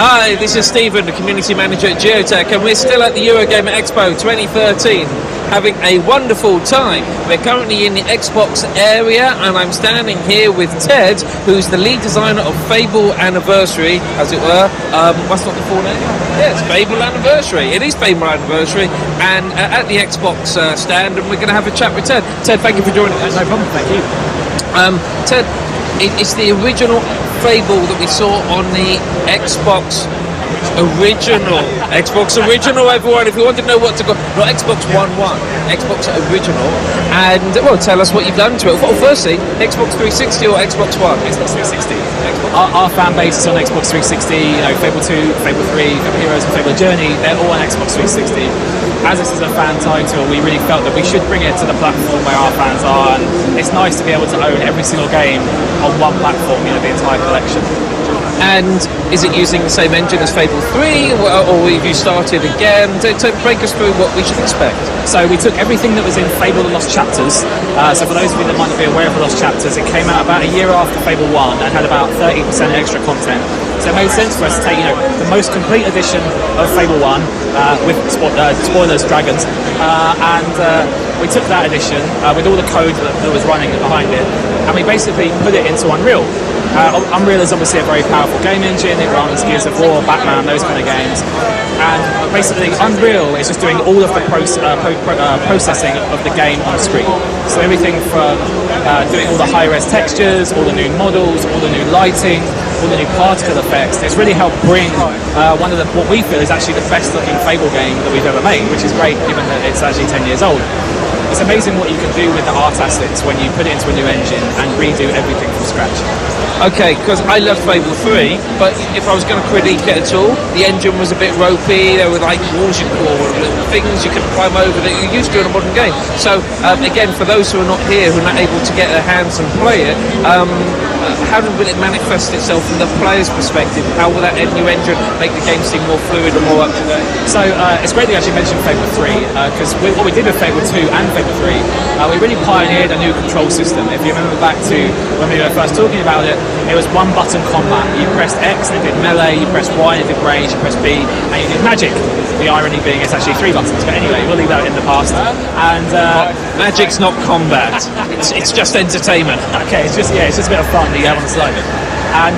Hi, this is Stephen, the Community Manager at Geotech, and we're still at the Eurogamer Expo 2013, having a wonderful time. We're currently in the Xbox area, and I'm standing here with Ted, who's the lead designer of Fable Anniversary, as it were. What's not the full name? Yes, Fable Anniversary. It is Fable Anniversary, and at the Xbox stand, and we're going to have a chat with Ted. Ted, thank you for joining us. No problem, thank you. Ted, it's the original Fable that we saw on the Xbox original. Xbox original, everyone. If you want to know what to go, not Xbox One, Xbox original. And well, tell us what you've done to it. Well, firstly, Xbox 360 or Xbox One? Xbox 360. Our fan base is on Xbox 360. You know, Fable 2, Fable 3, Fable Heroes, and Fable Journey. They're all on Xbox 360. As this is a fan title, we really felt that we should bring it to the platform where our fans are, and it's nice to be able to own every single game on one platform, you know, the entire collection. And is it using the same engine as Fable 3, or have you started again? To break us through what we should expect. So we took everything that was in Fable The Lost Chapters. So for those of you that might not be aware of The Lost Chapters, it came out about a year after Fable 1 and had about 30% extra content. So it made sense for us to take, you know, the most complete edition of Fable 1 with spoilers, dragons, and we took that edition with all the code that was running behind it, and we basically put it into Unreal. Unreal is obviously a very powerful game engine. It runs Gears of War, Batman, those kind of games. And basically, Unreal is just doing all of the processing of the game on screen. So everything from doing all the high-res textures, all the new models, all the new lighting, all the new particle effects. It's really helped bring one of what we feel is actually the best-looking Fable game that we've ever made, which is great given that it's actually 10 years old. It's amazing what you can do with the art assets when you put it into a new engine and redo everything from scratch. Okay, because I love Fable 3, but if I was going to critique it at all, the engine was a bit ropey. There were like walls you could, or little things you could climb over that you're used to in a modern game. So again, for those who are not here, who are not able to get their hands and play it, how will it manifest itself from the player's perspective? How will that new engine make the game seem more fluid and more up to date? So it's great that you actually mentioned Fable 3, because what we did with Fable 2 and Fable 3, we really pioneered a new control system. If you remember back to when we were first talking about it, it was one button combat. You pressed X and it did melee, you pressed Y and it did range, you pressed B and you did magic. The irony being it's actually 3 buttons, but anyway, we'll leave that in the past. And magic's not combat, it's just entertainment. Okay, it's just a bit of fun that you have on the side. And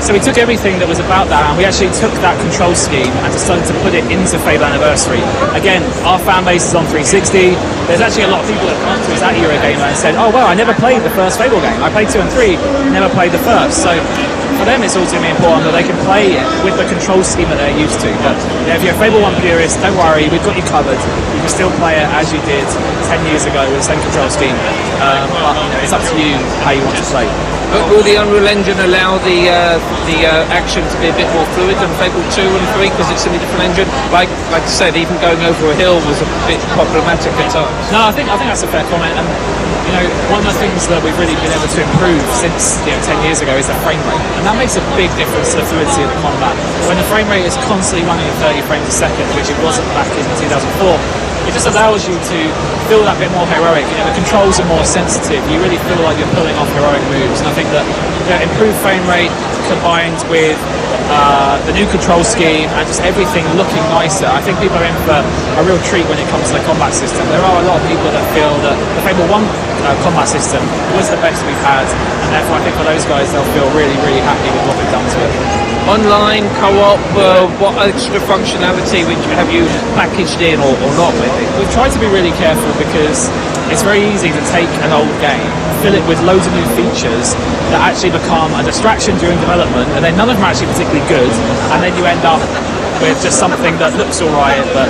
so we took everything that was about that, and we actually took that control scheme and decided to put it into Fable Anniversary. Again, our fan base is on 360. There's actually a lot of people that come to us at Eurogamer and said, oh well, I never played the first Fable game. I played 2 and 3, never played the first. So for them it's also important that they can play it with the control scheme that they're used to. But if you're a Fable 1 purist, don't worry, we've got you covered. You can still play it as you did 10 years ago with the same control scheme. But you know, it's up to you how you want to play. But will the Unreal Engine allow the action to be a bit more fluid than Fable 2 and 3 because it's in a different engine? Like I said, even going over a hill was a bit problematic at times. No, I think that's a fair comment. And you know, one of the things that we've really been able to improve since 10 years ago is the frame rate, and that makes a big difference to the fluidity of the combat. When the frame rate is constantly running at 30 frames a second, which it wasn't back in 2004. It just allows you to feel that bit more heroic. You know, the controls are more sensitive. You really feel like you're pulling off heroic moves. And I think that improved frame rate combined with the new control scheme and just everything looking nicer, I think people are in for a real treat when it comes to the combat system. There are a lot of people that feel that the Fable 1 combat system was the best we've had, and therefore I think for those guys they'll feel really, really happy with what we've done to it. Online, co-op, what extra functionality have you packaged in or not with it? We've tried to be really careful because it's very easy to take an old game, fill it with loads of new features that actually become a distraction during development, and then none of them are actually particularly good, and then you end up with just something that looks alright. But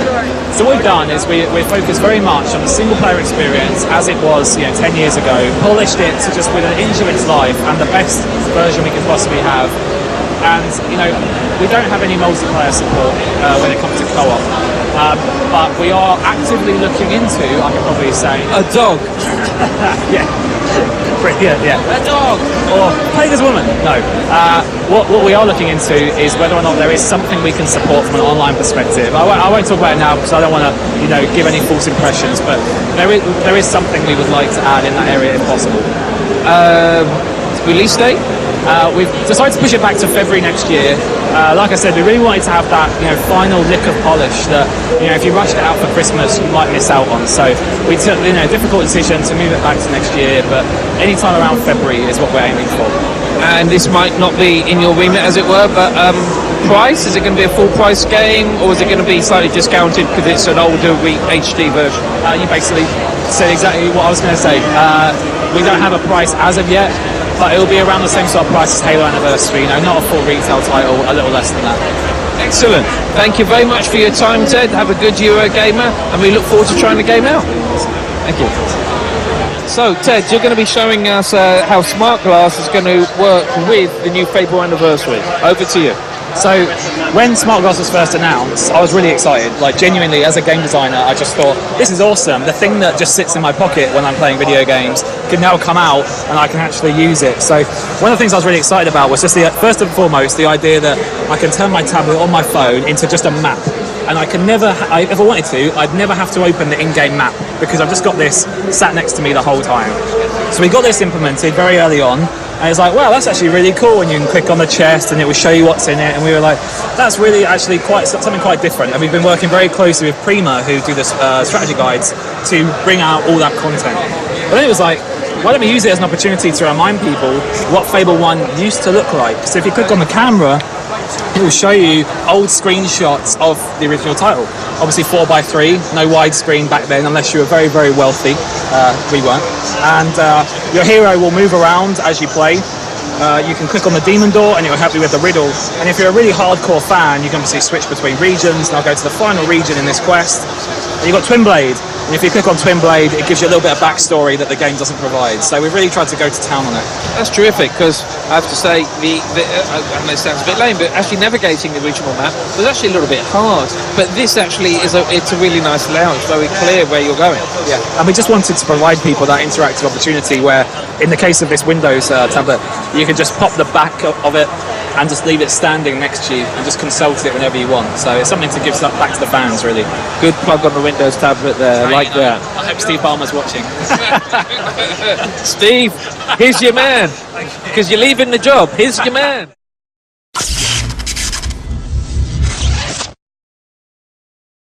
so what we've done is we're focused very much on the single player experience as it was 10 years ago, polished it to just within an inch of its life and the best version we could possibly have. And we don't have any multiplayer support when it comes to co-op, but we are actively looking into, I can probably say, a dog. Yeah. Brilliant, yeah. A dog! Or playing as a woman. No. What we are looking into is whether or not there is something we can support from an online perspective. I won't talk about it now because I don't want to give any false impressions, but there is something we would like to add in that area if possible. release date? We've decided to push it back to February next year. Like I said, we really wanted to have that, final lick of polish that, if you rushed it out for Christmas, you might miss out on. So we took, a difficult decision to move it back to next year, but any time around February is what we're aiming for. And this might not be in your remit, as it were, but price, is it going to be a full price game, or is it going to be slightly discounted because it's an older HD version? You basically said exactly what I was going to say. We don't have a price as of yet, but it'll be around the same sort of price as Fable Anniversary, not a full retail title, a little less than that. Excellent. Thank you very much for your time, Ted. Have a good Eurogamer, and we look forward to trying the game out. Thank you. So, Ted, you're going to be showing us how Smart Glass is going to work with the new Fable Anniversary. Over to you. So, when Smart Glass was first announced, I was really excited. Like, genuinely, as a game designer, I just thought, this is awesome. The thing that just sits in my pocket when I'm playing video games can now come out and I can actually use it. So, one of the things I was really excited about was just first and foremost, the idea that I can turn my tablet on my phone into just a map. And I ever wanted to, I'd never have to open the in-game map because I've just got this sat next to me the whole time. So we got this implemented very early on, and it's like, wow, that's actually really cool. And you can click on the chest and it will show you what's in it. And we were like, that's really actually something quite different. And we've been working very closely with Prima, who do the strategy guides, to bring out all that content. But then it was like, why don't we use it as an opportunity to remind people what Fable 1 used to look like? So if you click on the camera, it will show you old screenshots of the original title. Obviously 4:3, no widescreen back then unless you were very, very wealthy. We weren't. And your hero will move around as you play. You can click on the demon door and it will help you with the riddle. And if you're a really hardcore fan, you can obviously switch between regions. And I'll go to the final region in this quest. And you've got Twin Blade. And if you click on Twin Blade, it gives you a little bit of backstory that the game doesn't provide. So we've really tried to go to town on it. That's terrific, because I have to say, I know it sounds a bit lame, but actually navigating the regional map was actually a little bit hard. But this actually it's a really nice layout. It's very clear where you're going. Yeah, and we just wanted to provide people that interactive opportunity where, in the case of this Windows tablet, you can just pop the back of it and just leave it standing next to you and just consult it whenever you want. So it's something to give back to the fans, really. Good plug on the Windows tablet there, like that. I hope Steve Ballmer's watching. Steve, here's your man. Because you're leaving the job. Here's your man.